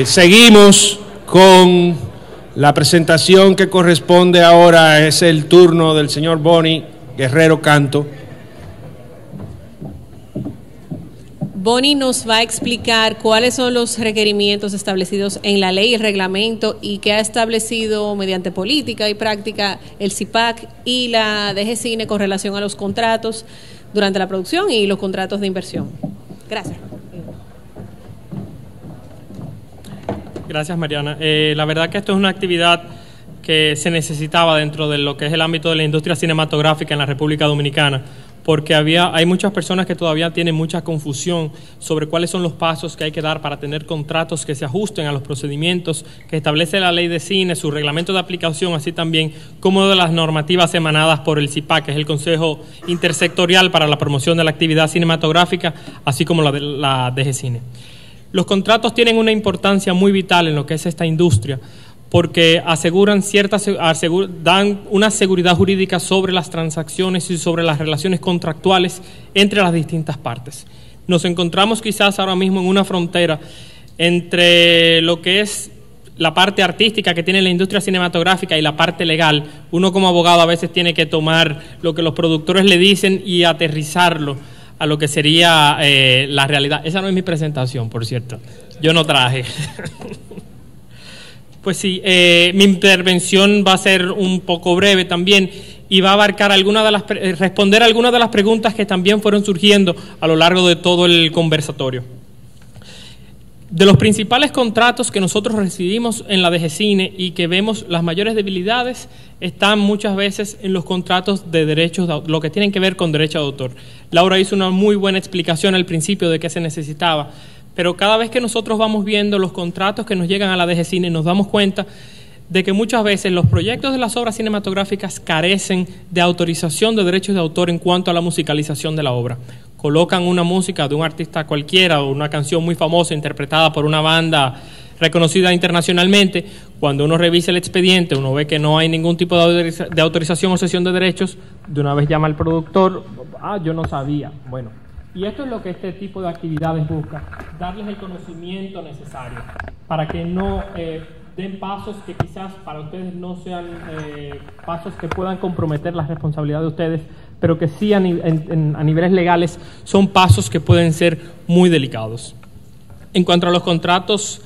Seguimos con la presentación que corresponde ahora. Es el turno del señor Boni Guerrero Canto. Boni nos va a explicar cuáles son los requerimientos establecidos en la ley y el reglamento y que ha establecido mediante política y práctica el CIPAC y la DGCINE con relación a los contratos durante la producción y los contratos de inversión. Gracias. Gracias, Mariana. La verdad que esto es una actividad que se necesitaba dentro de lo que es el ámbito de la industria cinematográfica en la República Dominicana, porque hay muchas personas que todavía tienen mucha confusión sobre cuáles son los pasos que hay que dar para tener contratos que se ajusten a los procedimientos que establece la ley de cine, su reglamento de aplicación, así también como de las normativas emanadas por el CIPAC, que es el Consejo Intersectorial para la Promoción de la Actividad Cinematográfica, así como la de la DGCINE. Los contratos tienen una importancia muy vital en lo que es esta industria, porque dan una seguridad jurídica sobre las transacciones y sobre las relaciones contractuales entre las distintas partes. Nos encontramos quizás ahora mismo en una frontera entre lo que es la parte artística que tiene la industria cinematográfica y la parte legal. Uno como abogado a veces tiene que tomar lo que los productores le dicen y aterrizarlo a lo que sería la realidad. Esa no es mi presentación, por cierto. Yo no traje. Pues sí, mi intervención va a ser un poco breve también y va a abarcar responder algunas de las preguntas que también fueron surgiendo a lo largo de todo el conversatorio. De los principales contratos que nosotros recibimos en la DGCINE y que vemos las mayores debilidades están muchas veces en los contratos de derechos, lo que tienen que ver con derecho de autor. Laura hizo una muy buena explicación al principio de qué se necesitaba, pero cada vez que nosotros vamos viendo los contratos que nos llegan a la DGCINE nos damos cuenta de que muchas veces los proyectos de las obras cinematográficas carecen de autorización de derechos de autor en cuanto a la musicalización de la obra. Colocan una música de un artista cualquiera o una canción muy famosa interpretada por una banda reconocida internacionalmente. Cuando uno revisa el expediente, uno ve que no hay ningún tipo de autorización o cesión de derechos, de una vez llama al productor, yo no sabía. Bueno, y esto es lo que este tipo de actividades busca, darles el conocimiento necesario para que no den pasos que quizás para ustedes no sean pasos que puedan comprometer la responsabilidad de ustedes, pero que sí a niveles legales son pasos que pueden ser muy delicados. En cuanto a los contratos,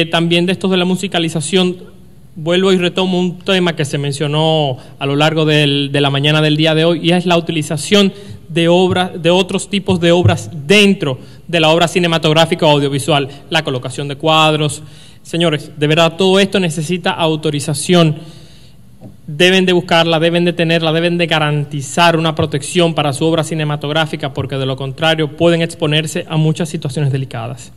también de estos de la musicalización, vuelvo y retomo un tema que se mencionó a lo largo de la mañana del día de hoy, y es la utilización de otros tipos de obras dentro de la obra cinematográfica o audiovisual, la colocación de cuadros. Señores, de verdad, todo esto necesita autorización. Deben de buscarla, deben de tenerla, deben de garantizar una protección para su obra cinematográfica, porque de lo contrario pueden exponerse a muchas situaciones delicadas.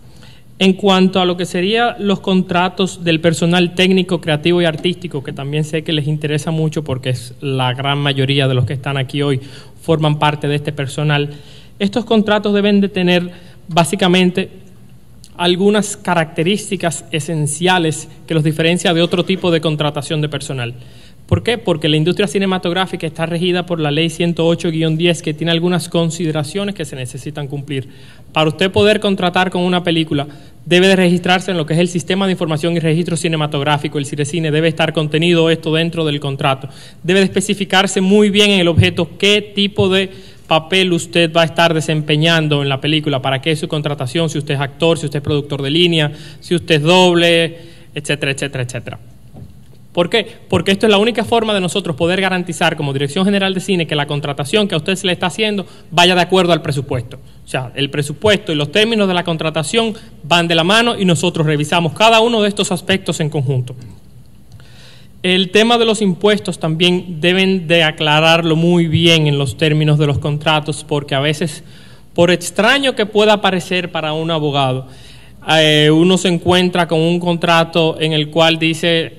En cuanto a lo que serían los contratos del personal técnico, creativo y artístico, que también sé que les interesa mucho porque es la gran mayoría de los que están aquí hoy forman parte de este personal, estos contratos deben de tener básicamente algunas características esenciales que los diferencia de otro tipo de contratación de personal. ¿Por qué? Porque la industria cinematográfica está regida por la ley 108-10, que tiene algunas consideraciones que se necesitan cumplir. Para usted poder contratar con una película, debe de registrarse en lo que es el Sistema de Información y Registro Cinematográfico, el CIRECINE. Debe estar contenido esto dentro del contrato. Debe de especificarse muy bien en el objeto qué tipo de papel usted va a estar desempeñando en la película, para qué es su contratación, si usted es actor, si usted es productor de línea, si usted es doble, etcétera, etcétera, etcétera. ¿Por qué? Porque esto es la única forma de nosotros poder garantizar como Dirección General de Cine que la contratación que a usted se le está haciendo vaya de acuerdo al presupuesto. O sea, el presupuesto y los términos de la contratación van de la mano y nosotros revisamos cada uno de estos aspectos en conjunto. El tema de los impuestos también deben de aclararlo muy bien en los términos de los contratos, porque a veces, por extraño que pueda parecer para un abogado, uno se encuentra con un contrato en el cual dice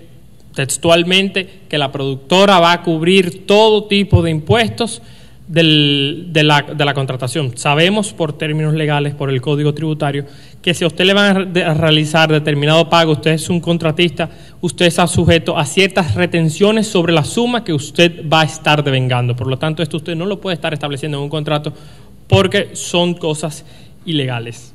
textualmente que la productora va a cubrir todo tipo de impuestos de la contratación. Sabemos por términos legales, por el Código Tributario, que si a usted le van a realizar determinado pago, usted es un contratista, usted está sujeto a ciertas retenciones sobre la suma que usted va a estar devengando. Por lo tanto, esto usted no lo puede estar estableciendo en un contrato porque son cosas ilegales.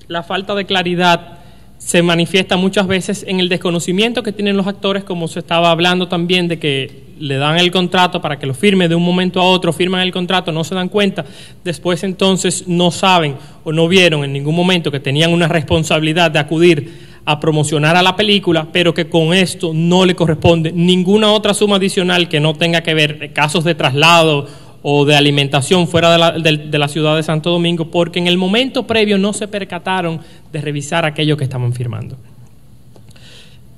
la falta de claridad se manifiesta muchas veces en el desconocimiento que tienen los actores, como se estaba hablando también, de que le dan el contrato para que lo firme de un momento a otro, firman el contrato, no se dan cuenta, después entonces no saben o no vieron en ningún momento que tenían una responsabilidad de acudir a promocionar a la película, pero que con esto no le corresponde ninguna otra suma adicional que no tenga que ver casos de traslado o de alimentación fuera de la ciudad de Santo Domingo, porque en el momento previo no se percataron de revisar aquello que estaban firmando.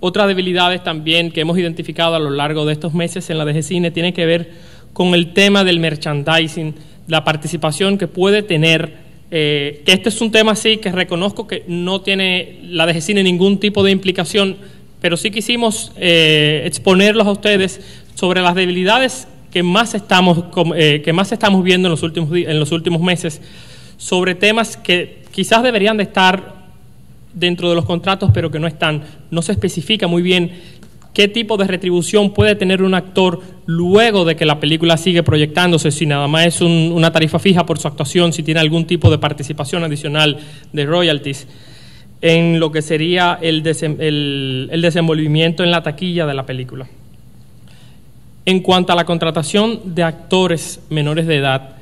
Otras debilidades también que hemos identificado a lo largo de estos meses en la DGCINE tiene que ver con el tema del merchandising, la participación que puede tener, que este es un tema sí que reconozco que no tiene la DGCINE ningún tipo de implicación, pero sí quisimos exponerlos a ustedes sobre las debilidades que más estamos viendo en los últimos meses, sobre temas que quizás deberían de estar dentro de los contratos, pero que no están. No se especifica muy bien qué tipo de retribución puede tener un actor luego de que la película sigue proyectándose, si nada más es una tarifa fija por su actuación, si tiene algún tipo de participación adicional de royalties, en lo que sería el desenvolvimiento en la taquilla de la película. En cuanto a la contratación de actores menores de edad,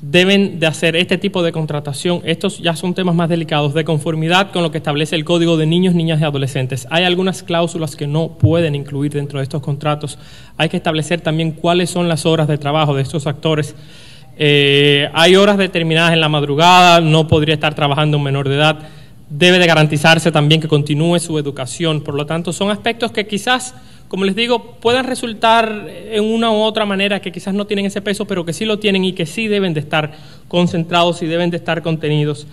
deben de hacer este tipo de contratación, estos ya son temas más delicados, de conformidad con lo que establece el Código de Niños, Niñas y Adolescentes. Hay algunas cláusulas que no pueden incluir dentro de estos contratos. Hay que establecer también cuáles son las horas de trabajo de estos actores. Hay horas determinadas en la madrugada, no podría estar trabajando un menor de edad. Debe de garantizarse también que continúe su educación. Por lo tanto, son aspectos que quizás, como les digo, puedan resultar en una u otra manera que quizás no tienen ese peso, pero que sí lo tienen y que sí deben de estar concentrados y deben de estar contenidos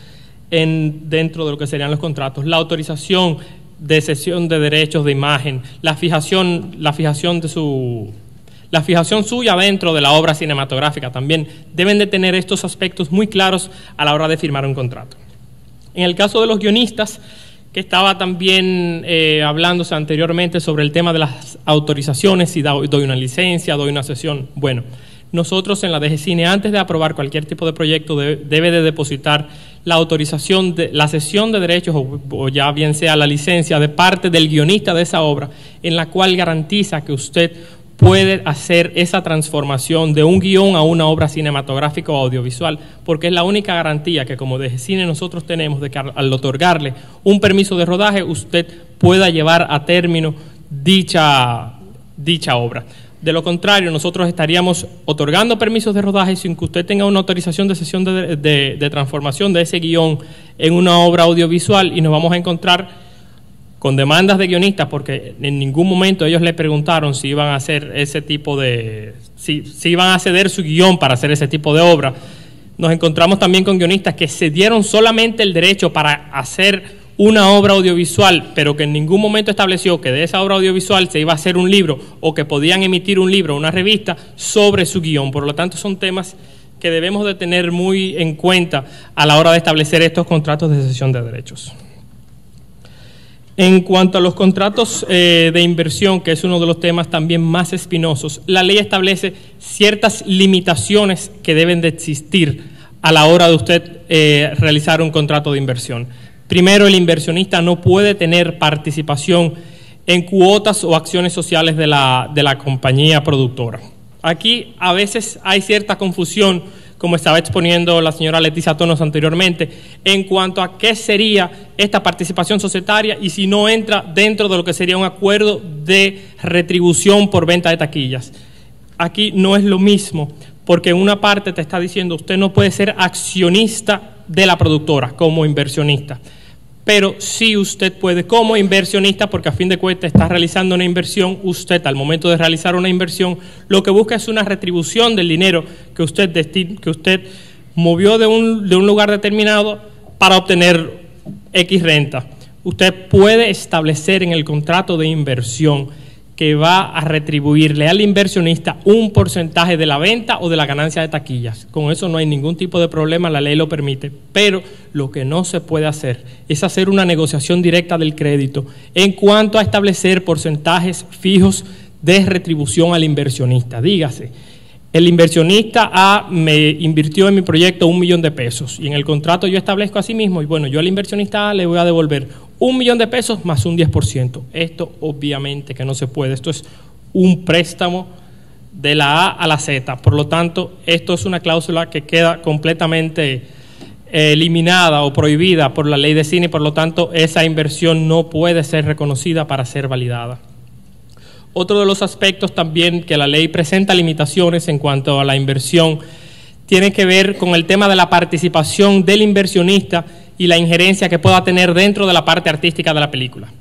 dentro de lo que serían los contratos. La autorización de cesión de derechos de imagen, la fijación suya dentro de la obra cinematográfica también deben de tener estos aspectos muy claros a la hora de firmar un contrato. En el caso de los guionistas, que estaba también hablándose anteriormente sobre el tema de las autorizaciones, si doy una licencia, doy una cesión. Bueno, nosotros en la DGCINE, antes de aprobar cualquier tipo de proyecto, debe de depositar la autorización, la cesión de derechos, o ya bien sea la licencia, de parte del guionista de esa obra, en la cual garantiza que usted puede hacer esa transformación de un guión a una obra cinematográfica o audiovisual, porque es la única garantía que como DGCINE nosotros tenemos de que al otorgarle un permiso de rodaje usted pueda llevar a término dicha obra. De lo contrario, nosotros estaríamos otorgando permisos de rodaje sin que usted tenga una autorización de cesión de transformación de ese guión en una obra audiovisual, y nos vamos a encontrar con demandas de guionistas, porque en ningún momento ellos le preguntaron si iban a hacer ese tipo de, si iban a ceder su guión para hacer ese tipo de obra. Nos encontramos también con guionistas que cedieron solamente el derecho para hacer una obra audiovisual, pero que en ningún momento estableció que de esa obra audiovisual se iba a hacer un libro o que podían emitir un libro o una revista sobre su guión. Por lo tanto, son temas que debemos de tener muy en cuenta a la hora de establecer estos contratos de cesión de derechos. En cuanto a los contratos de inversión, que es uno de los temas también más espinosos, la ley establece ciertas limitaciones que deben de existir a la hora de usted realizar un contrato de inversión. Primero, el inversionista no puede tener participación en cuotas o acciones sociales de la compañía productora. Aquí a veces hay cierta confusión, como estaba exponiendo la señora Leticia Tonos anteriormente, en cuanto a qué sería esta participación societaria y si no entra dentro de lo que sería un acuerdo de retribución por venta de taquillas. Aquí no es lo mismo, porque en una parte te está diciendo usted no puede ser accionista de la productora como inversionista, pero sí usted puede como inversionista, porque a fin de cuentas está realizando una inversión. Usted, al momento de realizar una inversión, lo que busca es una retribución del dinero que usted movió de un lugar determinado para obtener X renta. Usted puede establecer en el contrato de inversión que va a retribuirle al inversionista un porcentaje de la venta o de la ganancia de taquillas. Con eso no hay ningún tipo de problema, la ley lo permite, pero lo que no se puede hacer es hacer una negociación directa del crédito en cuanto a establecer porcentajes fijos de retribución al inversionista. Dígase, el inversionista A me invirtió en mi proyecto $1 millón y en el contrato yo establezco así mismo, y bueno, yo al inversionista A le voy a devolver $1 millón más un 10%. Esto obviamente que no se puede, esto es un préstamo de la A a la Z, por lo tanto, esto es una cláusula que queda completamente eliminada o prohibida por la ley de cine, y por lo tanto, esa inversión no puede ser reconocida para ser validada. Otro de los aspectos también que la ley presenta limitaciones en cuanto a la inversión tiene que ver con el tema de la participación del inversionista y la injerencia que pueda tener dentro de la parte artística de la película.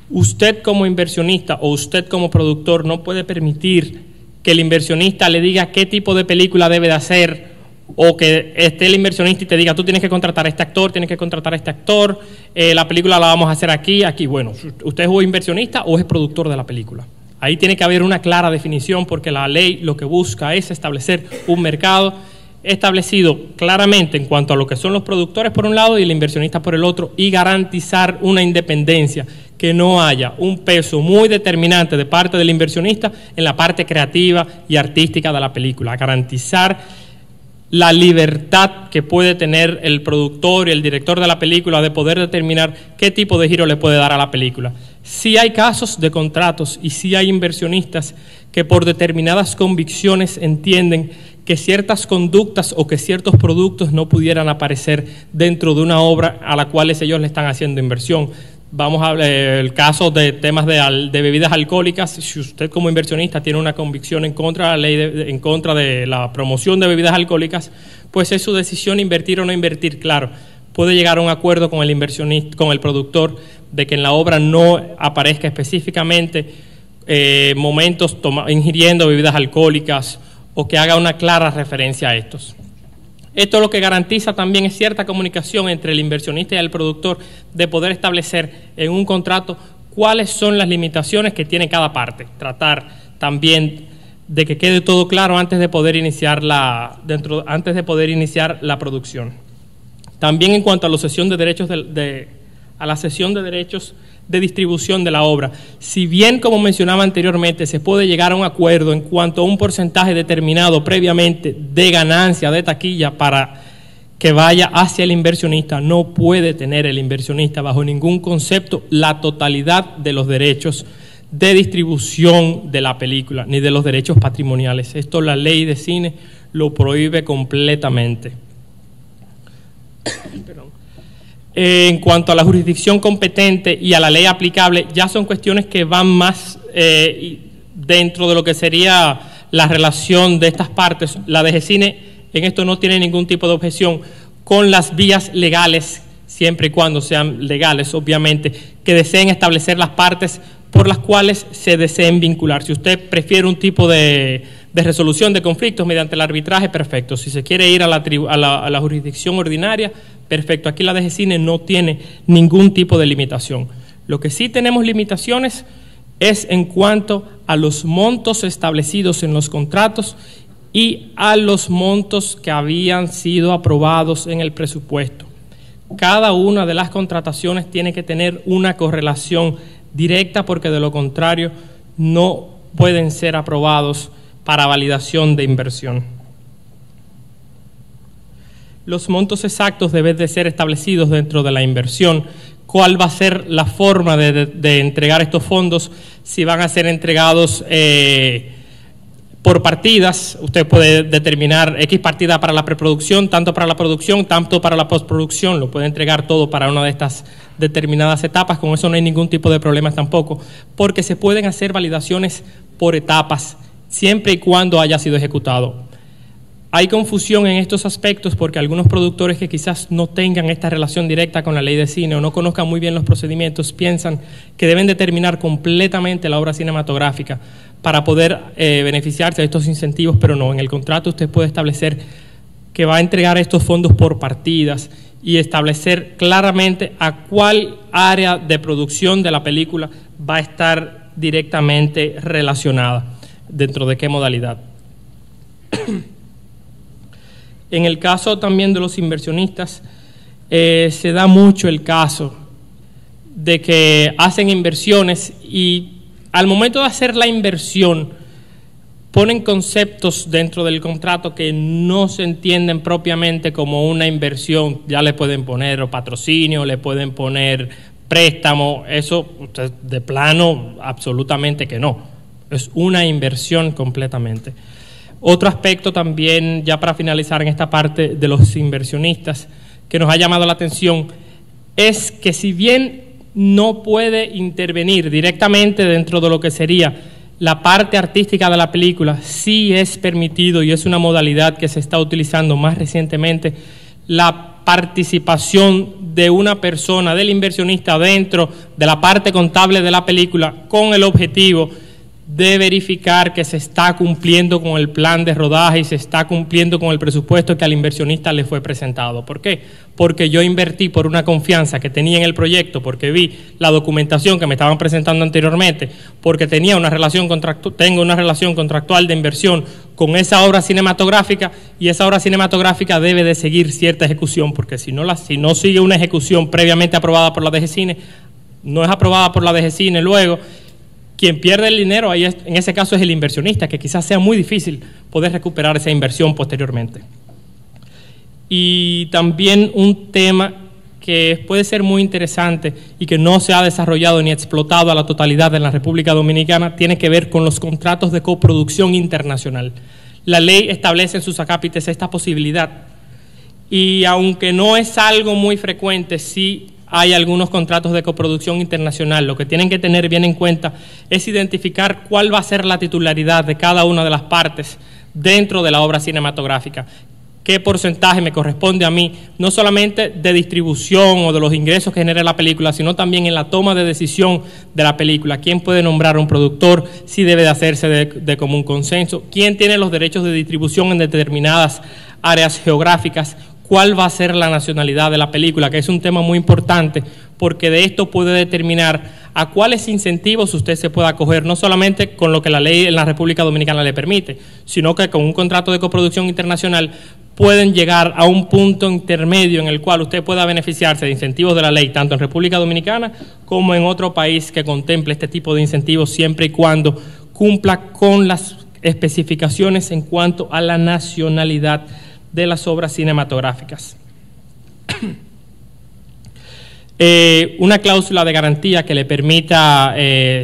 Usted como inversionista o usted como productor no puede permitir que el inversionista le diga qué tipo de película debe de hacer, o que esté el inversionista y te diga, tú tienes que contratar a este actor, tienes que contratar a este actor, la película la vamos a hacer aquí. Bueno, ¿usted es un inversionista o es productor de la película? Ahí tiene que haber una clara definición, porque la ley lo que busca es establecer un mercado establecido claramente en cuanto a lo que son los productores por un lado y el inversionista por el otro, y garantizar una independencia, que no haya un peso muy determinante de parte del inversionista en la parte creativa y artística de la película. Garantizar la libertad que puede tener el productor y el director de la película de poder determinar qué tipo de giro le puede dar a la película. Sí hay casos de contratos y sí hay inversionistas que por determinadas convicciones entienden que ciertas conductas o que ciertos productos no pudieran aparecer dentro de una obra a la cual ellos le están haciendo inversión. Vamos a ver el caso de temas de bebidas alcohólicas. Si usted como inversionista tiene una convicción en contra de la ley, en contra de la promoción de bebidas alcohólicas, pues es su decisión invertir o no invertir. Claro, puede llegar a un acuerdo con el inversionista, con el productor, de que en la obra no aparezca específicamente momentos ingiriendo bebidas alcohólicas, o que haga una clara referencia a estos. Esto lo que garantiza también es cierta comunicación entre el inversionista y el productor, de poder establecer en un contrato cuáles son las limitaciones que tiene cada parte. Tratar también de que quede todo claro antes de poder iniciar la producción. También en cuanto a la cesión de derechos a la cesión de derechos de distribución de la obra, si bien, como mencionaba anteriormente, se puede llegar a un acuerdo en cuanto a un porcentaje determinado previamente de ganancia de taquilla para que vaya hacia el inversionista, no puede tener el inversionista bajo ningún concepto la totalidad de los derechos de distribución de la película, ni de los derechos patrimoniales. Esto la ley de cine lo prohíbe completamente. En cuanto a la jurisdicción competente y a la ley aplicable, ya son cuestiones que van más dentro de lo que sería la relación de estas partes. La DGCINE en esto no tiene ningún tipo de objeción con las vías legales, siempre y cuando sean legales, obviamente, que deseen establecer las partes por las cuales se deseen vincular. Si usted prefiere un tipo de resolución de conflictos mediante el arbitraje, perfecto. Si se quiere ir a la jurisdicción ordinaria, perfecto. Aquí la DGCINE no tiene ningún tipo de limitación. Lo que sí tenemos limitaciones es en cuanto a los montos establecidos en los contratos y a los montos que habían sido aprobados en el presupuesto. Cada una de las contrataciones tiene que tener una correlación directa, porque de lo contrario no pueden ser aprobados para validación de inversión. Los montos exactos deben de ser establecidos dentro de la inversión. ¿Cuál va a ser la forma de entregar estos fondos? Si van a ser entregados por partidas, usted puede determinar X partida para la preproducción, tanto para la producción, tanto para la postproducción, lo puede entregar todo para una de estas determinadas etapas. Con eso no hay ningún tipo de problemas tampoco, porque se pueden hacer validaciones por etapas, siempre y cuando haya sido ejecutado. Hay confusión en estos aspectos porque algunos productores que quizás no tengan esta relación directa con la ley de cine o no conozcan muy bien los procedimientos piensan que deben determinar completamente la obra cinematográfica para poder beneficiarse de estos incentivos, pero no. En el contrato usted puede establecer que va a entregar estos fondos por partidas y establecer claramente a cuál área de producción de la película va a estar directamente relacionada, dentro de qué modalidad. En el caso también de los inversionistas, se da mucho el caso de que hacen inversiones y al momento de hacer la inversión ponen conceptos dentro del contrato que no se entienden propiamente como una inversión. Ya le pueden poner patrocinio, le pueden poner préstamo, eso de plano absolutamente que no. Es una inversión completamente. Otro aspecto también, ya para finalizar en esta parte de los inversionistas, que nos ha llamado la atención, es que si bien no puede intervenir directamente dentro de lo que sería la parte artística de la película, sí es permitido, y es una modalidad que se está utilizando más recientemente, la participación de una persona, del inversionista, dentro de la parte contable de la película, con el objetivo de verificar que se está cumpliendo con el plan de rodaje y se está cumpliendo con el presupuesto que al inversionista le fue presentado. ¿Por qué? Porque yo invertí por una confianza que tenía en el proyecto, porque vi la documentación que me estaban presentando anteriormente, porque tenía tengo una relación contractual de inversión con esa obra cinematográfica, y esa obra cinematográfica debe de seguir cierta ejecución, porque si no sigue una ejecución previamente aprobada por la DGCine, no es aprobada por la DGCine luego, quien pierde el dinero ahí en ese caso es el inversionista, que quizás sea muy difícil poder recuperar esa inversión posteriormente. Y también un tema que puede ser muy interesante y que no se ha desarrollado ni explotado a la totalidad en la República Dominicana tiene que ver con los contratos de coproducción internacional. La ley establece en sus acápites esta posibilidad, y aunque no es algo muy frecuente, sí hay algunos contratos de coproducción internacional. Lo que tienen que tener bien en cuenta es identificar cuál va a ser la titularidad de cada una de las partes dentro de la obra cinematográfica. ¿Qué porcentaje me corresponde a mí? No solamente de distribución o de los ingresos que genere la película, sino también en la toma de decisión de la película. ¿Quién puede nombrar a un productor? Si debe de hacerse de común consenso. ¿Quién tiene los derechos de distribución en determinadas áreas geográficas? ¿Cuál va a ser la nacionalidad de la película? Que es un tema muy importante, porque de esto puede determinar a cuáles incentivos usted se pueda acoger, no solamente con lo que la ley en la República Dominicana le permite, sino que con un contrato de coproducción internacional pueden llegar a un punto intermedio en el cual usted pueda beneficiarse de incentivos de la ley, tanto en República Dominicana como en otro país que contemple este tipo de incentivos, siempre y cuando cumpla con las especificaciones en cuanto a la nacionalidad de las obras cinematográficas. Una cláusula de garantía que le permita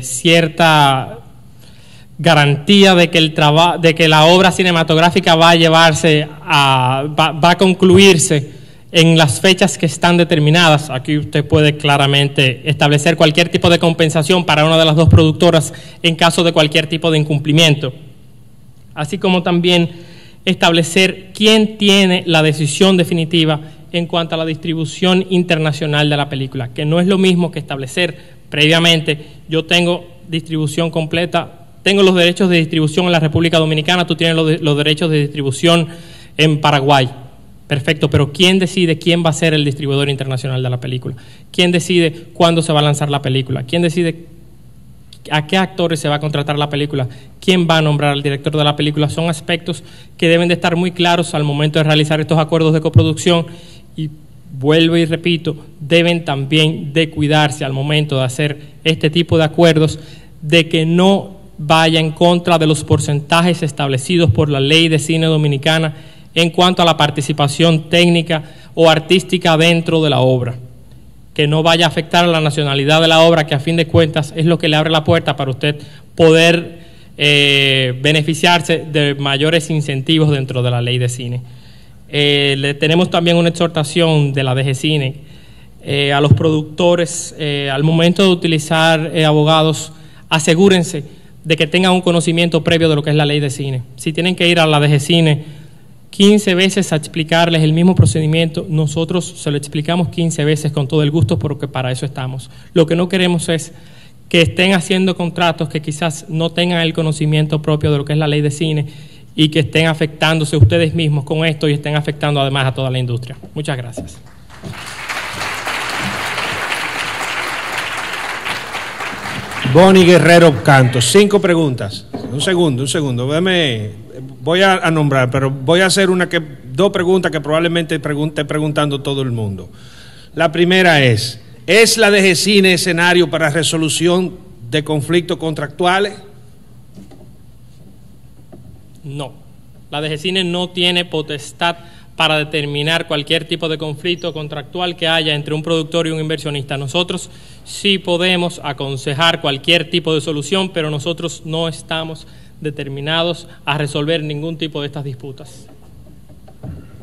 cierta garantía de que la obra cinematográfica va a concluirse en las fechas que están determinadas. Aquí usted puede claramente establecer cualquier tipo de compensación para una de las dos productoras en caso de cualquier tipo de incumplimiento, así como también establecer quién tiene la decisión definitiva en cuanto a la distribución internacional de la película, que no es lo mismo que establecer previamente: yo tengo distribución completa, tengo los derechos de distribución en la República Dominicana, tú tienes los derechos de distribución en Paraguay. Perfecto, pero ¿quién decide quién va a ser el distribuidor internacional de la película? ¿Quién decide cuándo se va a lanzar la película? ¿Quién decide a qué actores se va a contratar la película? ¿Quién va a nombrar al director de la película? Son aspectos que deben de estar muy claros al momento de realizar estos acuerdos de coproducción, y vuelvo y repito, deben también de cuidarse al momento de hacer este tipo de acuerdos de que no vaya en contra de los porcentajes establecidos por la Ley de Cine Dominicana en cuanto a la participación técnica o artística dentro de la obra, que no vaya a afectar a la nacionalidad de la obra, que a fin de cuentas es lo que le abre la puerta para usted poder beneficiarse de mayores incentivos dentro de la ley de cine. Le tenemos también una exhortación de la DGCine a los productores: al momento de utilizar abogados, asegúrense de que tengan un conocimiento previo de lo que es la ley de cine. Si tienen que ir a la DGCine 15 veces a explicarles el mismo procedimiento, nosotros se lo explicamos 15 veces con todo el gusto, porque para eso estamos. Lo que no queremos es que estén haciendo contratos que quizás no tengan el conocimiento propio de lo que es la ley de cine y que estén afectándose ustedes mismos con esto y estén afectando además a toda la industria. Muchas gracias. Bonnie Guerrero Cantos, 5 preguntas. Un segundo. Voy a nombrar, pero voy a hacer 2 preguntas que probablemente esté preguntando todo el mundo. La primera es la DGCine escenario para resolución de conflictos contractuales? No, la DGCINE no tiene potestad para determinar cualquier tipo de conflicto contractual que haya entre un productor y un inversionista. Nosotros sí podemos aconsejar cualquier tipo de solución, pero nosotros no estamos determinados a resolver ningún tipo de estas disputas.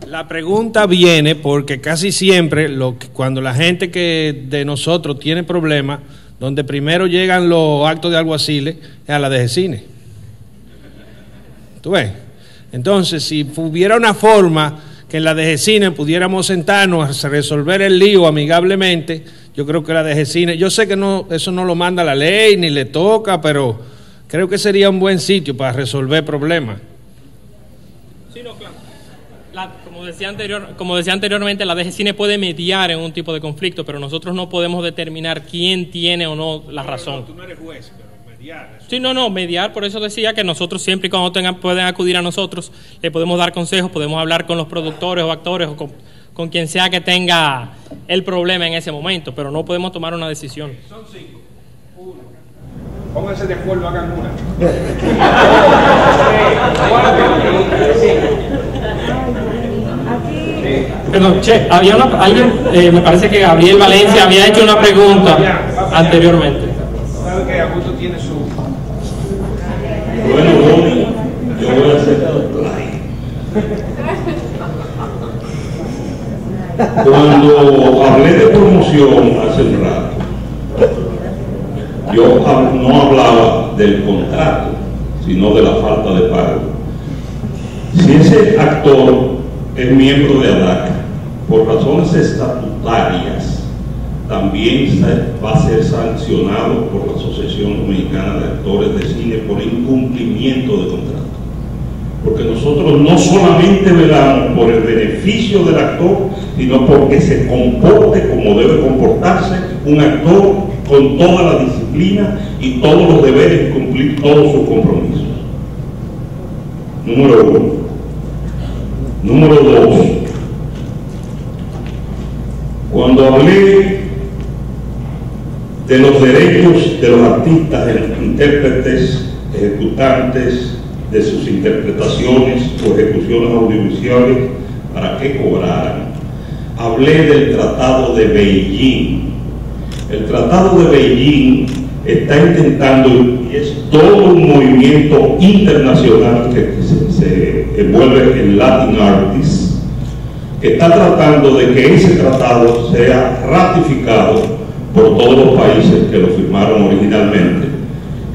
La pregunta viene porque casi siempre cuando la gente que de nosotros tiene problemas, donde primero llegan los actos de alguaciles, es a la DGCINE. ¿Tú ves? Entonces, si hubiera una forma que en la DGCINE pudiéramos sentarnos a resolver el lío amigablemente, yo creo que la DGCINE, yo sé que no, eso no lo manda la ley ni le toca, pero creo que sería un buen sitio para resolver problemas. Sí, no, claro. Como decía anteriormente, la DGCINE puede mediar en un tipo de conflicto, pero nosotros no podemos determinar quién tiene o no la razón. No, tú no eres juez, pero mediar. Sí, no, mediar, por eso decía que nosotros siempre y cuando pueden acudir a nosotros, le podemos dar consejos, podemos hablar con los productores o actores o con quien sea que tenga el problema en ese momento, pero no podemos tomar una decisión. Son 5. 1. Pónganse de acuerdo, hagan una. 4. Perdón, che, había alguien, me parece que Gabriel Valencia había hecho una pregunta anteriormente. ¿Sabe que Augusto tiene su...? Bueno, yo voy a hacer cuando hablé de promoción hace un rato, yo no hablaba del contrato, sino de la falta de pago. Si ese actor es miembro de ADAC, por razones estatutarias, también va a ser sancionado por la Asociación Dominicana de Actores de Cine por incumplimiento de contrato. Porque nosotros no solamente velamos por el beneficio del actor, sino porque se comporte como debe comportarse un actor con toda la disciplina y todos los deberes y cumplir todos sus compromisos. Número 1. Número 2. Cuando hablé de los derechos de los artistas, de los intérpretes, ejecutantes, de sus interpretaciones o ejecuciones audiovisuales, para que cobraran, hablé del Tratado de Beijing. El Tratado de Beijing está intentando, y es todo un movimiento internacional que se envuelve en Latin Artists, que está tratando de que ese tratado sea ratificado por todos los países que lo firmaron originalmente,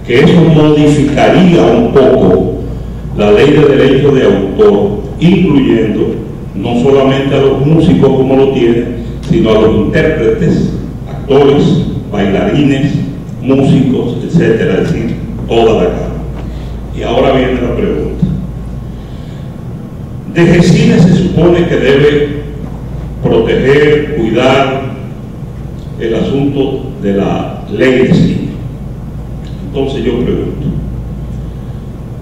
que eso modificaría un poco la ley de derecho de autor, incluyendo no solamente a los músicos como lo tienen, sino a los intérpretes, actores, bailarines, músicos, etcétera, es decir, toda la gama. Y ahora viene la pregunta. DGCINE se supone que debe proteger, cuidar el asunto de la ley de cine. Entonces yo pregunto,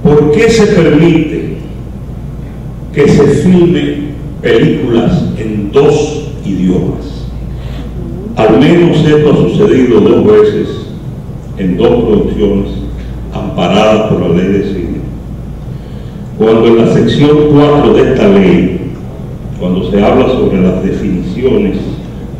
¿por qué se permite que se filmen películas en 2 idiomas? Al menos esto ha sucedido 2 veces en 2 producciones amparadas por la ley de cine. Cuando en la sección 4 de esta ley, cuando se habla sobre las definiciones,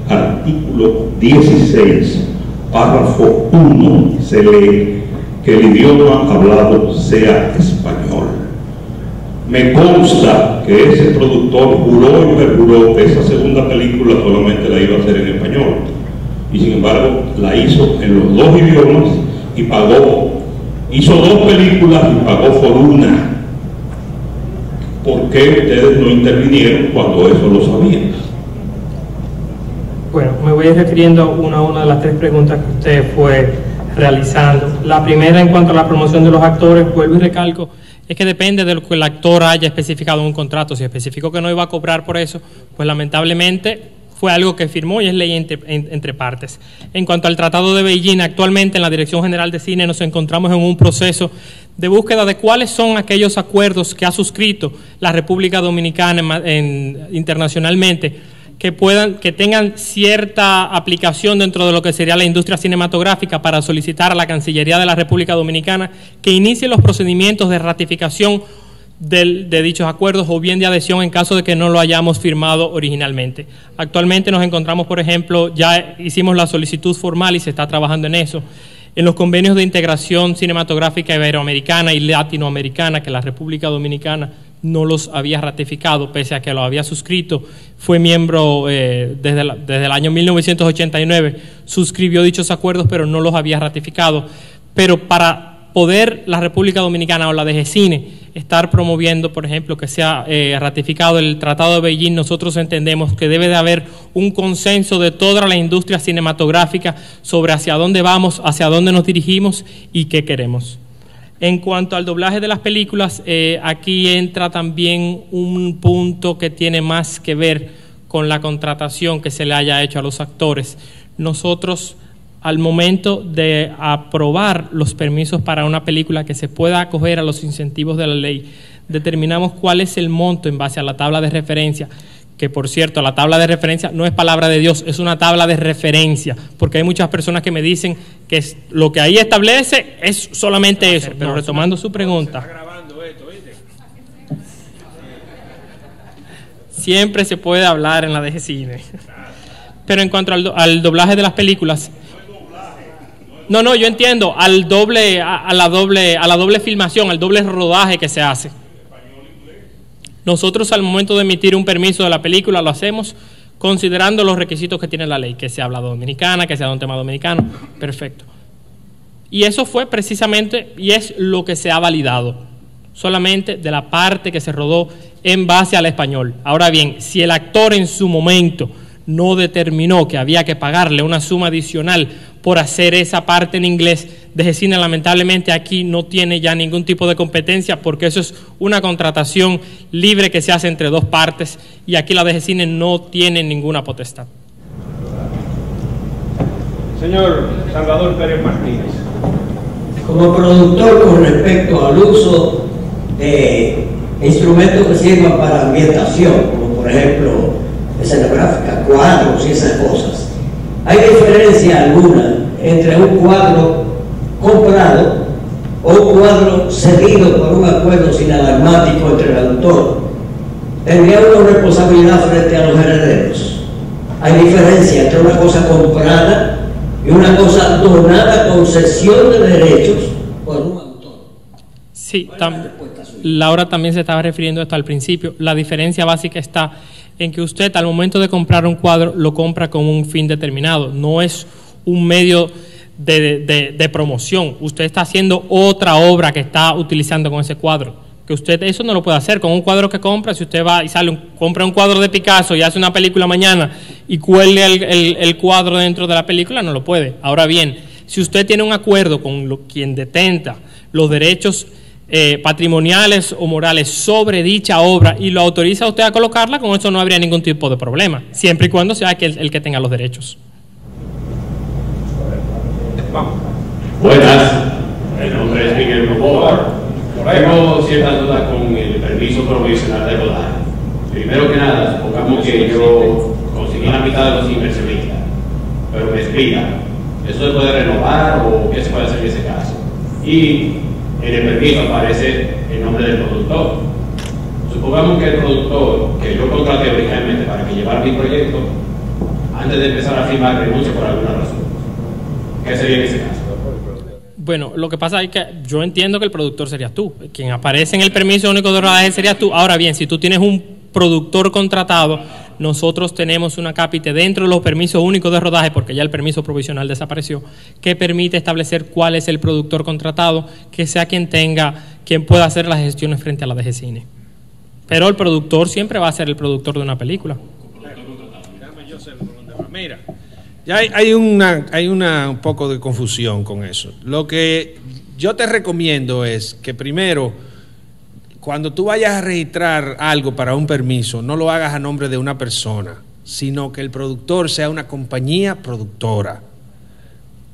artículo 16, párrafo 1, se lee que el idioma hablado sea español. Me consta que ese productor juró y perjuró que esa segunda película solamente la iba a hacer en español, y sin embargo la hizo en los 2 idiomas y pagó, hizo 2 películas y pagó por una. ¿Por qué ustedes no intervinieron cuando eso lo sabían? Bueno, me voy refiriendo a una de las 3 preguntas que usted fue realizando. La primera, en cuanto a la promoción de los actores, vuelvo y recalco, es que depende de lo que el actor haya especificado en un contrato. Si especificó que no iba a cobrar por eso, pues lamentablemente fue algo que firmó y es ley entre partes. En cuanto al Tratado de Beijing, actualmente en la Dirección General de Cine nos encontramos en un proceso de búsqueda de cuáles son aquellos acuerdos que ha suscrito la República Dominicana internacionalmente que tengan cierta aplicación dentro de lo que sería la industria cinematográfica, para solicitar a la Cancillería de la República Dominicana que inicie los procedimientos de ratificación de dichos acuerdos o bien de adhesión en caso de que no lo hayamos firmado originalmente. Actualmente nos encontramos, por ejemplo, ya hicimos la solicitud formal y se está trabajando en eso, en los convenios de integración cinematográfica iberoamericana y latinoamericana que la República Dominicana no los había ratificado, pese a que lo había suscrito. Fue miembro desde el año 1989, suscribió dichos acuerdos, pero no los había ratificado. Pero para poder la República Dominicana o la DGCINE estar promoviendo, por ejemplo, que sea ratificado el Tratado de Beijing, nosotros entendemos que debe de haber un consenso de toda la industria cinematográfica sobre hacia dónde vamos, hacia dónde nos dirigimos y qué queremos. En cuanto al doblaje de las películas, aquí entra también un punto que tiene más que ver con la contratación que se le haya hecho a los actores. Nosotros, al momento de aprobar los permisos para una película que se pueda acoger a los incentivos de la ley, determinamos cuál es el monto en base a la tabla de referencia, que por cierto, la tabla de referencia no es palabra de Dios, es una tabla de referencia, porque hay muchas personas que me dicen que lo que ahí establece es solamente eso, pero retomando su pregunta, siempre se puede hablar en la DGCINE, pero en cuanto al doblaje de las películas, no, yo entiendo, a la doble filmación, al doble rodaje que se hace. Nosotros al momento de emitir un permiso de la película lo hacemos considerando los requisitos que tiene la ley, que sea hablado dominicana, que sea de un tema dominicano, perfecto. Y eso fue precisamente, y es lo que se ha validado, solamente de la parte que se rodó en base al español. Ahora bien, si el actor en su momento no determinó que había que pagarle una suma adicional por hacer esa parte en inglés, DGCINE lamentablemente aquí no tiene ya ningún tipo de competencia, porque eso es una contratación libre que se hace entre dos partes y aquí la DGCINE no tiene ninguna potestad. Señor Salvador Pérez Martínez. Como productor, con respecto al uso de instrumentos que sirvan para ambientación, como por ejemplo escenográfica, cuadros y esas cosas, ¿hay diferencia alguna entre un cuadro comprado o un cuadro cedido por un acuerdo sinalagmático entre el autor? ¿Tendría una responsabilidad frente a los herederos? ¿Hay diferencia entre una cosa comprada y una cosa donada con cesión de derechos por un autor? Sí, Laura también se estaba refiriendo a esto al principio. La diferencia básica está en que usted al momento de comprar un cuadro lo compra con un fin determinado, no es un medio de promoción. Usted está haciendo otra obra que está utilizando con ese cuadro, que usted eso no lo puede hacer con un cuadro que compra. Si usted va y compra un cuadro de Picasso y hace una película mañana y cuelga el cuadro dentro de la película, no lo puede. Ahora bien, si usted tiene un acuerdo con quien detenta los derechos patrimoniales o morales sobre dicha obra y lo autoriza a usted a colocarla, con eso no habría ningún tipo de problema, siempre y cuando sea el que tenga los derechos. Buenas, el nombre es Miguel Novoa. Tengo ciertas dudas con el permiso provisional de rodaje. Primero que nada, supongamos que yo conseguí la mitad de los inversionistas, pero me explica, ¿eso se puede renovar o qué se puede hacer en ese caso? Y en el permiso aparece el nombre del productor. Supongamos que el productor que yo contraté originalmente para que llevara mi proyecto, antes de empezar a firmar, renuncia por alguna razón. ¿Qué sería en ese caso? Bueno, lo que pasa es que yo entiendo que el productor serías tú. Quien aparece en el permiso único de rodaje serías tú. Ahora bien, si tú tienes un productor contratado, nosotros tenemos una cápite dentro de los permisos únicos de rodaje, porque ya el permiso provisional desapareció, que permite establecer cuál es el productor contratado, que sea quien pueda hacer las gestiones frente a la DGCINE. Pero el productor siempre va a ser el productor de una película. Mira, ya hay un poco de confusión con eso. Lo que yo te recomiendo es que primero, cuando tú vayas a registrar algo para un permiso, no lo hagas a nombre de una persona, sino que el productor sea una compañía productora,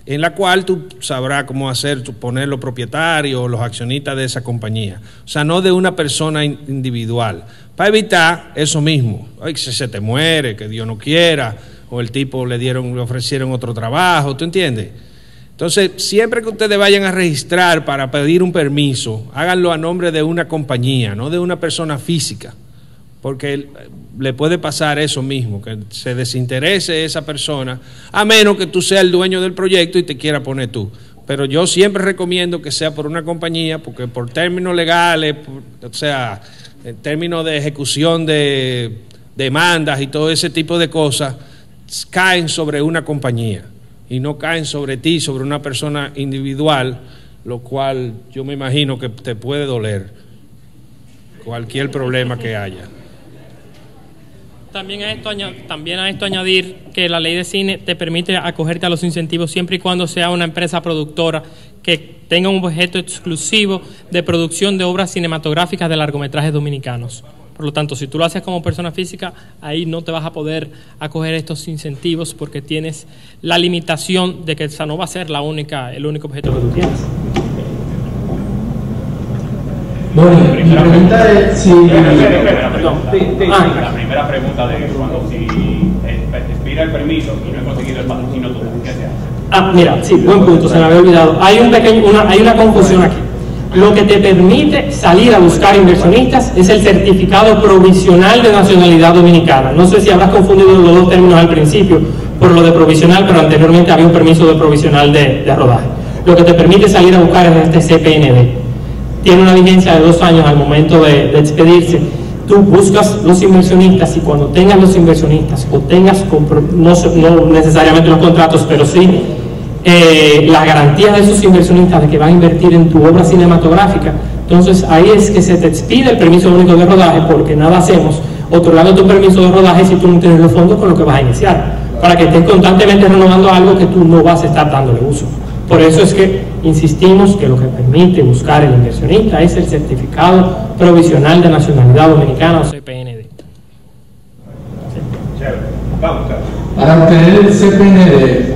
en la cual tú sabrás cómo poner los propietarios o los accionistas de esa compañía. O sea, no de una persona individual, para evitar eso mismo. Ay, si se te muere, que Dios no quiera, o el tipo le ofrecieron otro trabajo, ¿tú entiendes? Entonces, siempre que ustedes vayan a registrar para pedir un permiso, háganlo a nombre de una compañía, no de una persona física, porque le puede pasar eso mismo, que se desinterese esa persona, a menos que tú seas el dueño del proyecto y te quiera poner tú. Pero yo siempre recomiendo que sea por una compañía, porque por términos legales, o sea, en términos de ejecución de demandas y todo ese tipo de cosas, caen sobre una compañía y no caen sobre ti, sobre una persona individual, lo cual yo me imagino que te puede doler cualquier problema que haya. También a esto añadir que la ley de cine te permite acogerte a los incentivos siempre y cuando sea una empresa productora que tenga un objeto exclusivo de producción de obras cinematográficas de largometrajes dominicanos. Por lo tanto, si tú lo haces como persona física, ahí no te vas a poder acoger estos incentivos porque tienes la limitación de que esa no va a ser el único objeto que tú tienes. Bueno, mi pregunta es si... La primera pregunta de cuando si expira el permiso y no he conseguido el patrocinio, ¿qué se hace? Mira, sí, buen punto, se me había olvidado. Hay una confusión aquí. Lo que te permite salir a buscar inversionistas es el certificado provisional de nacionalidad dominicana. No sé si habrás confundido los dos términos al principio por lo de provisional, pero anteriormente había un permiso de provisional de rodaje. Lo que te permite salir a buscar es este CPND. Tiene una vigencia de 2 años al momento de expedirse. Tú buscas los inversionistas y cuando tengas los inversionistas o tengas, no necesariamente los contratos, pero sí la garantía de esos inversionistas de que van a invertir en tu obra cinematográfica, entonces ahí es que se te expide el permiso único de rodaje, porque nada hacemos otorgando tu permiso de rodaje si tú no tienes los fondos con los que vas a iniciar, para que estés constantemente renovando algo que tú no vas a estar dándole uso. Por eso es que insistimos que lo que permite buscar el inversionista es el certificado provisional de nacionalidad dominicana o CPND. Para obtener el CPND,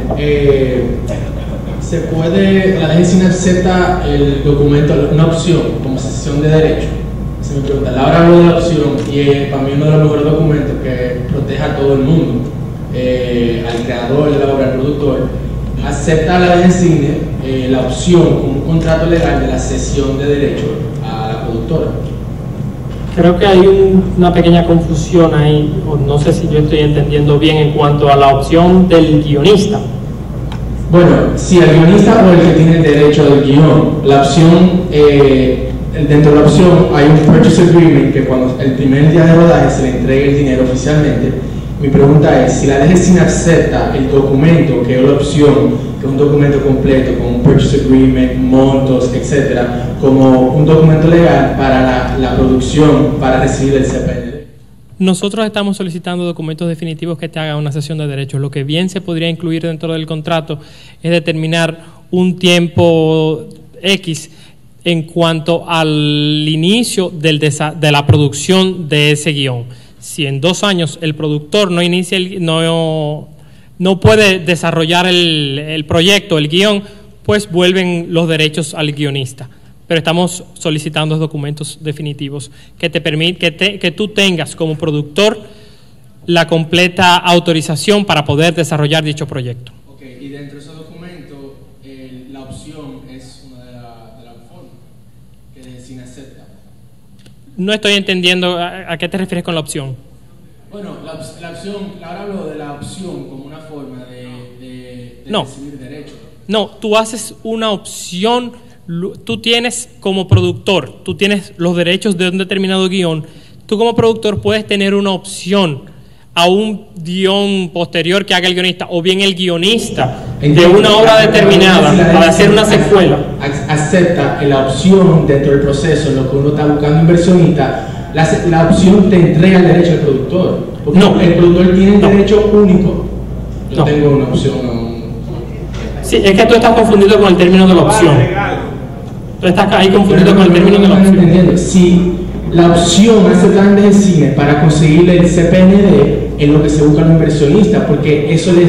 se puede, la ley CINE acepta el documento, una opción como cesión de derecho. Se me pregunta, Laura habló de la opción y para mí uno de los mejores documentos que protege a todo el mundo, al creador de la obra, al productor. Acepta la ley CINE la opción como un contrato legal de la cesión de derecho a la productora. Creo que hay una pequeña confusión ahí, o no sé si yo estoy entendiendo bien en cuanto a la opción del guionista. Bueno, si el guionista o el que tiene el derecho del guión, la opción, dentro de la opción hay un purchase agreement que cuando el primer día de rodaje se le entregue el dinero oficialmente. Mi pregunta es, si la DGCINE acepta el documento, que es la opción, que es un documento completo con un purchase agreement, montos, etcétera, como un documento legal para la producción, para recibir el CPND. Nosotros estamos solicitando documentos definitivos que te hagan una cesión de derechos. Lo que bien se podría incluir dentro del contrato es determinar un tiempo X en cuanto al inicio de la producción de ese guión. Si en 2 años el productor no puede desarrollar el proyecto, el guión, pues vuelven los derechos al guionista. Pero estamos solicitando documentos definitivos que te permiten que tú tengas como productor la completa autorización para poder desarrollar dicho proyecto. Ok, y dentro de ese documento la opción es una de las formas que DGCINE acepta. No estoy entendiendo a qué te refieres con la opción. Bueno, la opción, ahora hablo de la opción como una forma de no. recibir derechos. No, tú haces una opción, tú tienes como productor, tú tienes los derechos de un determinado guión, tú como productor puedes tener una opción a un guión posterior que haga el guionista, o bien el guionista de una obra determinada para hacer una secuela. Acepta la opción dentro del proceso, en lo que uno está buscando inversionista, la opción te entrega el derecho al productor. Porque no, el productor tiene el derecho único. Yo tengo una opción. Sí, es que tú estás confundido con el término de la opción. Tú estás ahí confundido con el término de la opción. Entendiendo. Si la opción aceptada en DGCINE para conseguir el CPND es lo que se busca al inversionista, porque eso le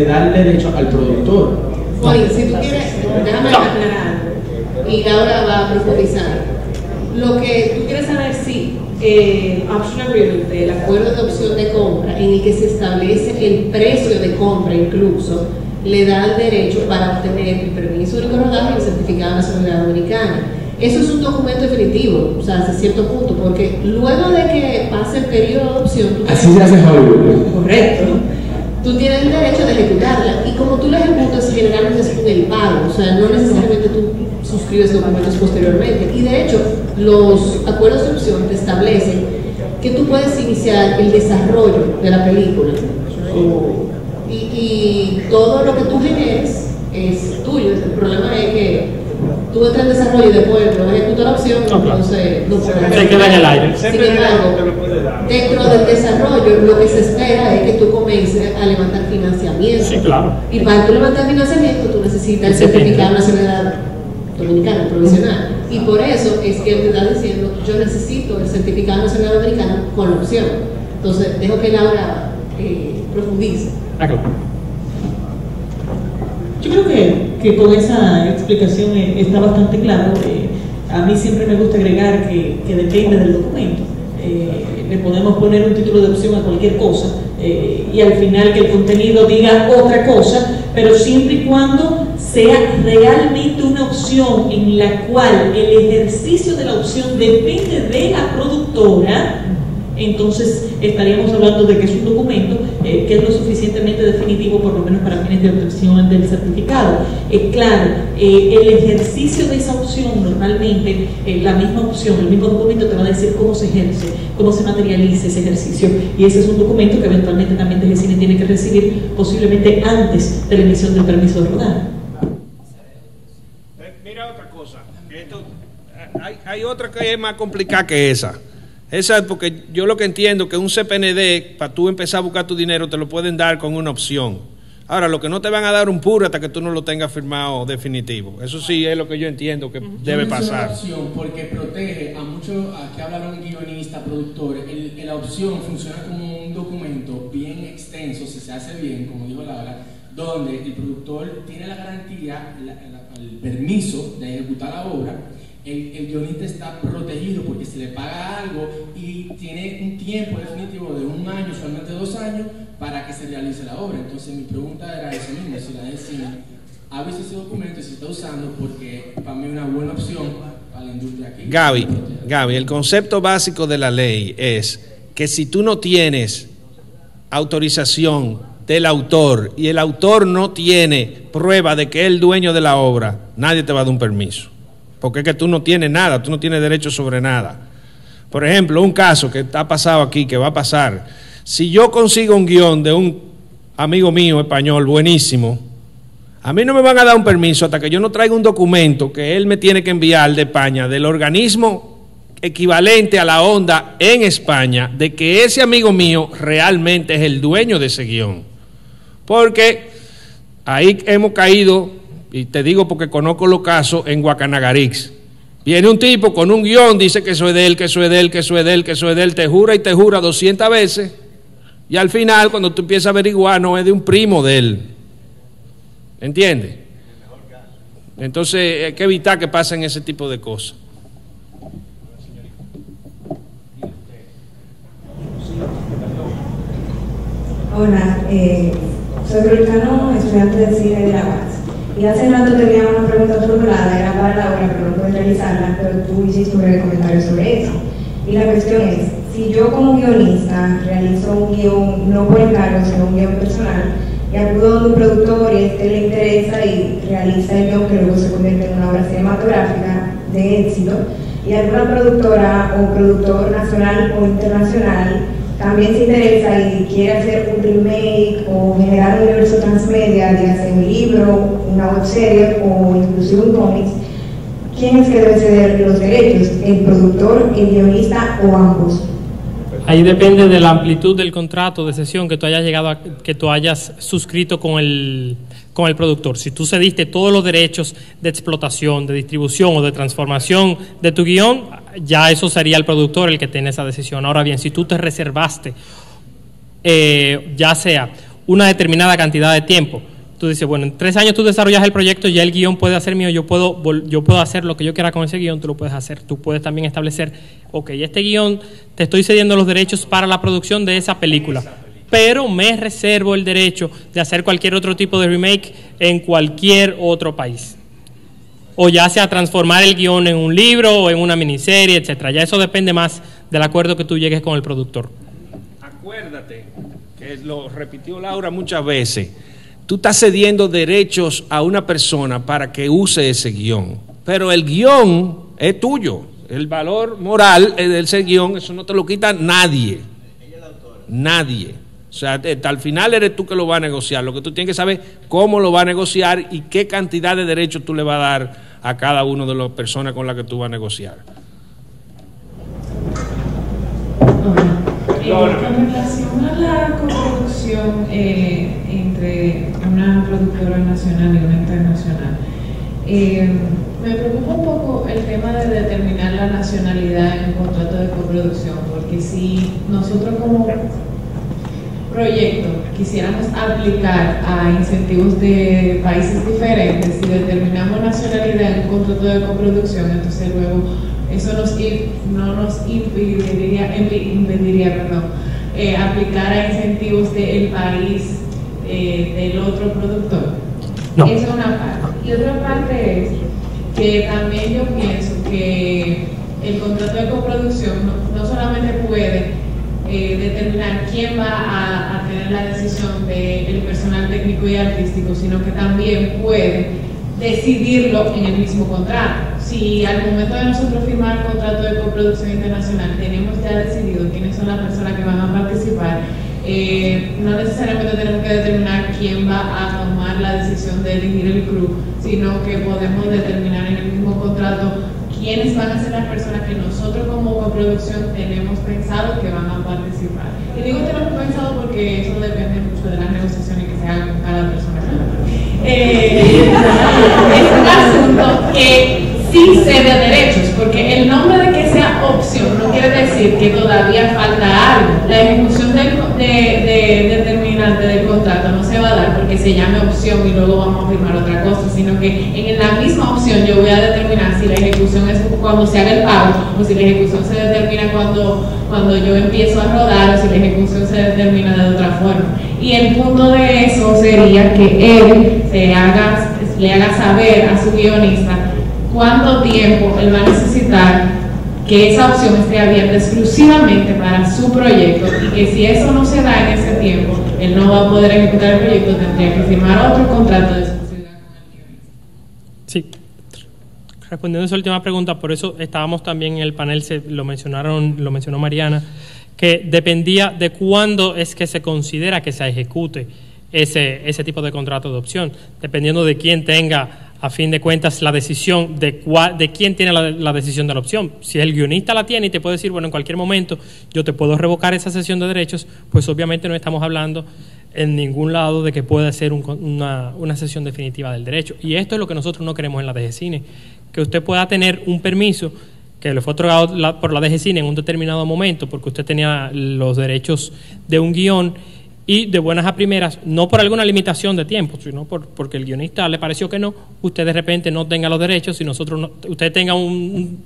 da el derecho al productor. Oye, si tú quieres, déjame aclarar algo, y Laura va a profundizar. Lo que tú quieres saber si option agreement, el acuerdo de opción de compra, en el que se establece el precio de compra incluso, le da el derecho para obtener el permiso de único rodaje y el certificado de nacionalidad dominicana. Eso es un documento definitivo, o sea, hasta cierto punto, porque luego de que pase el periodo de adopción... Así se hace Hollywood. Correcto. Tú tienes el derecho de ejecutarla, y como tú la ejecutas, generalmente es con el pago, o sea, no necesariamente tú suscribes documentos posteriormente. Y de hecho, los acuerdos de opción te establecen que tú puedes iniciar el desarrollo de la película. Y todo lo que tú generes es tuyo. El problema es que tú entras en desarrollo y después no ejecutas la opción, entonces no puedes. Se queda en el aire. Sin embargo, dentro del desarrollo, lo que se espera es que tú comiences a levantar financiamiento. Sí, claro. Y para tú levantar financiamiento, tú necesitas el certificado de nacionalidad dominicana provisional. Y por eso es que él te está diciendo, yo necesito el certificado de nacionalidad dominicana con la opción. Entonces, dejo que Laura profundice. Yo creo que con esa explicación está bastante claro. A mí siempre me gusta agregar que depende del documento. Le podemos poner un título de opción a cualquier cosa y al final que el contenido diga otra cosa, pero siempre y cuando sea realmente una opción en la cual el ejercicio de la opción depende de la productora, entonces estaríamos hablando de que es un documento que es lo suficientemente definitivo, por lo menos para fines de obtención del certificado. Claro, el ejercicio de esa opción, normalmente la misma opción, el mismo documento te va a decir cómo se ejerce, cómo se materializa ese ejercicio, y ese es un documento que eventualmente también DGCINE tiene que recibir posiblemente antes de la emisión del permiso de rodaje. Mira otra cosa, hay otra que es más complicada que esa. Esa es porque yo lo que entiendo que un CPND, para tú empezar a buscar tu dinero, te lo pueden dar con una opción. Ahora, lo que no te van a dar un puro hasta que tú no lo tengas firmado definitivo. Eso sí es lo que yo entiendo que debe pasar. Una opción porque protege a muchos, aquí hablaron guionistas, productores. La opción funciona como un documento bien extenso, si se hace bien, como dijo Laura, donde el productor tiene la garantía, el permiso de ejecutar la obra. El guionista está protegido porque se le paga algo y tiene un tiempo definitivo de 1 año, solamente 2 años, para que se realice la obra. Entonces mi pregunta era eso mismo, si la DGCINE ha visto ese documento y se está usando, porque para mí es una buena opción para la industria aquí. Gaby, el concepto básico de la ley es que si tú no tienes autorización del autor y el autor no tiene prueba de que es el dueño de la obra, nadie te va a dar un permiso. Porque es que tú no tienes nada, tú no tienes derecho sobre nada. Por ejemplo, un caso que ha pasado aquí, que va a pasar. Si yo consigo un guión de un amigo mío español buenísimo, a mí no me van a dar un permiso hasta que yo no traiga un documento que él me tiene que enviar de España, del organismo equivalente a la ONDA en España, de que ese amigo mío realmente es el dueño de ese guión. Porque ahí hemos caído... Y te digo porque conozco los casos en Guacanagarix. Viene un tipo con un guión, dice que eso es de él, que eso es de él, que eso es de él, que eso es de él, te jura y te jura 200 veces. Y al final, cuando tú empiezas a averiguar, no es de un primo de él. ¿Entiendes? Entonces hay que evitar que pasen ese tipo de cosas. Hola, soy Volcano, estudiante de cine de La Paz. Y hace rato tenía una pregunta formulada, era para la obra, pero no pude realizarla, pero tú hiciste un breve comentario sobre eso. Y la cuestión es, si yo como guionista realizo un guión, no por encargo, sino un guión personal, y acudo a un productor y a este le interesa y realiza el guión que luego se convierte en una obra cinematográfica de éxito, y alguna productora o productor nacional o internacional también se interesa y quiere hacer un remake o generar un universo transmedia, ya sea un libro, una webserie o inclusive un cómic, ¿quién es que debe ceder los derechos? ¿El productor, el guionista o ambos? Ahí depende de la amplitud del contrato de cesión que tú hayas que tú hayas suscrito con el productor. Si tú cediste todos los derechos de explotación, de distribución o de transformación de tu guión, ya eso sería el productor el que tiene esa decisión. Ahora bien, si tú te reservaste ya sea una determinada cantidad de tiempo, tú dices, bueno, en 3 años tú desarrollas el proyecto, ya el guión puede ser mío, yo puedo hacer lo que yo quiera con ese guión, tú lo puedes hacer. Tú puedes también establecer, ok, este guión te estoy cediendo los derechos para la producción de esa película, pero me reservo el derecho de hacer cualquier otro tipo de remake en cualquier otro país. O ya sea transformar el guión en un libro o en una miniserie, etcétera. Ya eso depende más del acuerdo que tú llegues con el productor. Acuérdate, que lo repitió Laura muchas veces, tú estás cediendo derechos a una persona para que use ese guión, pero el guión es tuyo, el valor moral de ese guión, eso no te lo quita nadie, nadie. O sea, al final eres tú que lo vas a negociar, lo que tú tienes que saber cómo lo vas a negociar y qué cantidad de derechos tú le vas a dar a cada una de las personas con las que tú vas a negociar. Con relación a la coproducción entre una productora nacional y una internacional, me preocupa un poco el tema de determinar la nacionalidad en un contrato de coproducción, porque si nosotros como proyecto quisiéramos aplicar a incentivos de países diferentes, si determinamos nacionalidad en un contrato de coproducción, entonces luego eso no nos impediría aplicar a incentivos del país del otro productor. No. Esa es una parte. Y otra parte es que también yo pienso que el contrato de coproducción no solamente puede determinar quién va a tener la decisión del personal técnico y artístico, sino que también puede decidirlo en el mismo contrato. Si al momento de nosotros firmar el contrato de coproducción internacional tenemos ya decidido quiénes son las personas que van a participar, no necesariamente tenemos que determinar quién va a tomar la decisión de elegir el crew, sino que podemos determinar en el mismo contrato quiénes van a ser las personas que nosotros como coproducción tenemos pensado que van a participar. Y digo tenemos pensado porque eso depende mucho de las negociaciones que se hagan con cada persona. Es un asunto que sí se de derechos, porque el nombre de que sea opción no quiere decir que todavía falta algo. La ejecución determinante del contrato no se va a dar porque se llame opción y luego vamos a firmar otra cosa, sino que en la misma opción yo voy a determinar si la ejecución es cuando se haga el pago, o si la ejecución se determina cuando yo empiezo a rodar, o si la ejecución se determina de otra forma. Y el punto de eso sería que él le haga saber a su guionista cuánto tiempo él va a necesitar que esa opción esté abierta exclusivamente para su proyecto, y que si eso no se da en ese tiempo, él no va a poder ejecutar el proyecto, tendría que firmar otro contrato de exclusividad con el guionista. Sí. Respondiendo a esa última pregunta, por eso estábamos también en el panel, lo mencionó Mariana, que dependía de cuándo es que se considera que se ejecute ese tipo de contrato de opción, dependiendo de quién tenga a fin de cuentas la decisión de quién tiene la decisión de la opción. Si el guionista la tiene y te puede decir, bueno, en cualquier momento yo te puedo revocar esa cesión de derechos, pues obviamente no estamos hablando en ningún lado de que pueda ser una cesión definitiva del derecho. Y esto es lo que nosotros no queremos en la DGCine, que usted pueda tener un permiso que le fue otorgado por la DGCine en un determinado momento porque usted tenía los derechos de un guión, y de buenas a primeras, no por alguna limitación de tiempo, sino porque el guionista le pareció que no, usted de repente no tenga los derechos y usted tenga un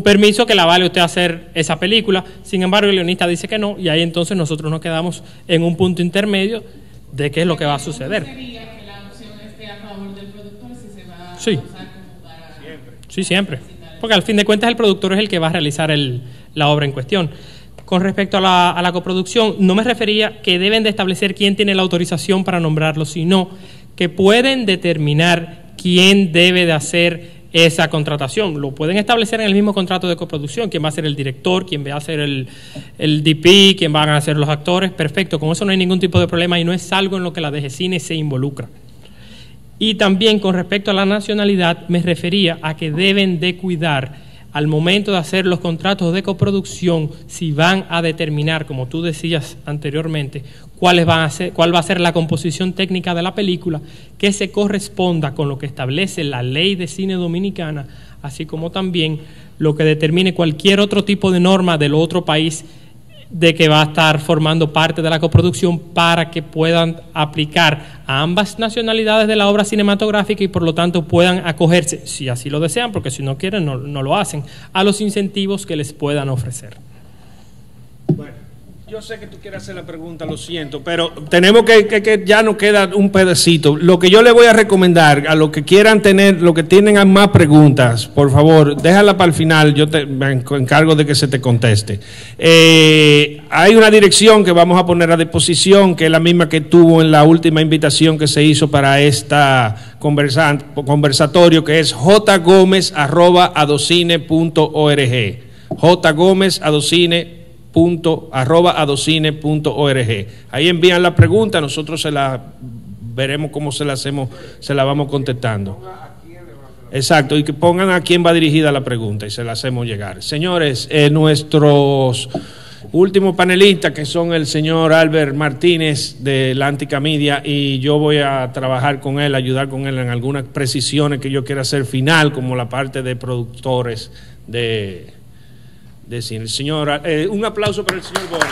permiso que le avale a usted hacer esa película. Sin embargo, el guionista dice que no, y ahí entonces nosotros nos quedamos en un punto intermedio de qué es lo que va a suceder. ¿Sería que la opción esté a favor del productor si se va a sí. usar como para... Siempre. Sí, siempre. Porque al fin de cuentas el productor es el que va a realizar la obra en cuestión. Con respecto a la coproducción, no me refería que deben de establecer quién tiene la autorización para nombrarlo, sino que pueden determinar quién debe de hacer esa contratación. Lo pueden establecer en el mismo contrato de coproducción, quién va a ser el director, quién va a ser el DP, quién van a ser los actores, perfecto, con eso no hay ningún tipo de problema y no es algo en lo que la DGCine se involucra. Y también con respecto a la nacionalidad, me refería a que deben de cuidar al momento de hacer los contratos de coproducción, si van a determinar, como tú decías anteriormente, cuál va a ser la composición técnica de la película, que se corresponda con lo que establece la ley de cine dominicana, así como también lo que determine cualquier otro tipo de norma del otro país de que va a estar formando parte de la coproducción, para que puedan aplicar a ambas nacionalidades de la obra cinematográfica y por lo tanto puedan acogerse, si así lo desean, porque si no quieren no lo hacen, a los incentivos que les puedan ofrecer. Bueno, Yo sé que tú quieres hacer la pregunta, lo siento, pero tenemos que ya nos queda un pedacito. Lo que yo le voy a recomendar a los que quieran tener, los que tienen más preguntas, por favor, déjala para el final, yo me encargo de que se te conteste. Hay una dirección que vamos a poner a disposición, que es la misma que tuvo en la última invitación que se hizo para esta conversatorio, que es jgomez@adocine.org. jgomez@adocine.org. Ahí envían la pregunta, nosotros se la veremos cómo se la hacemos, se la vamos contestando. Exacto, y que pongan a quién va dirigida la pregunta y se la hacemos llegar. Señores, nuestros últimos panelistas, que son el señor Albert Martínez de la Antica Media, y yo voy a trabajar con él, ayudar con él en algunas precisiones que yo quiera hacer final, como la parte de productores de cine. Señora, un aplauso para el señor Boni.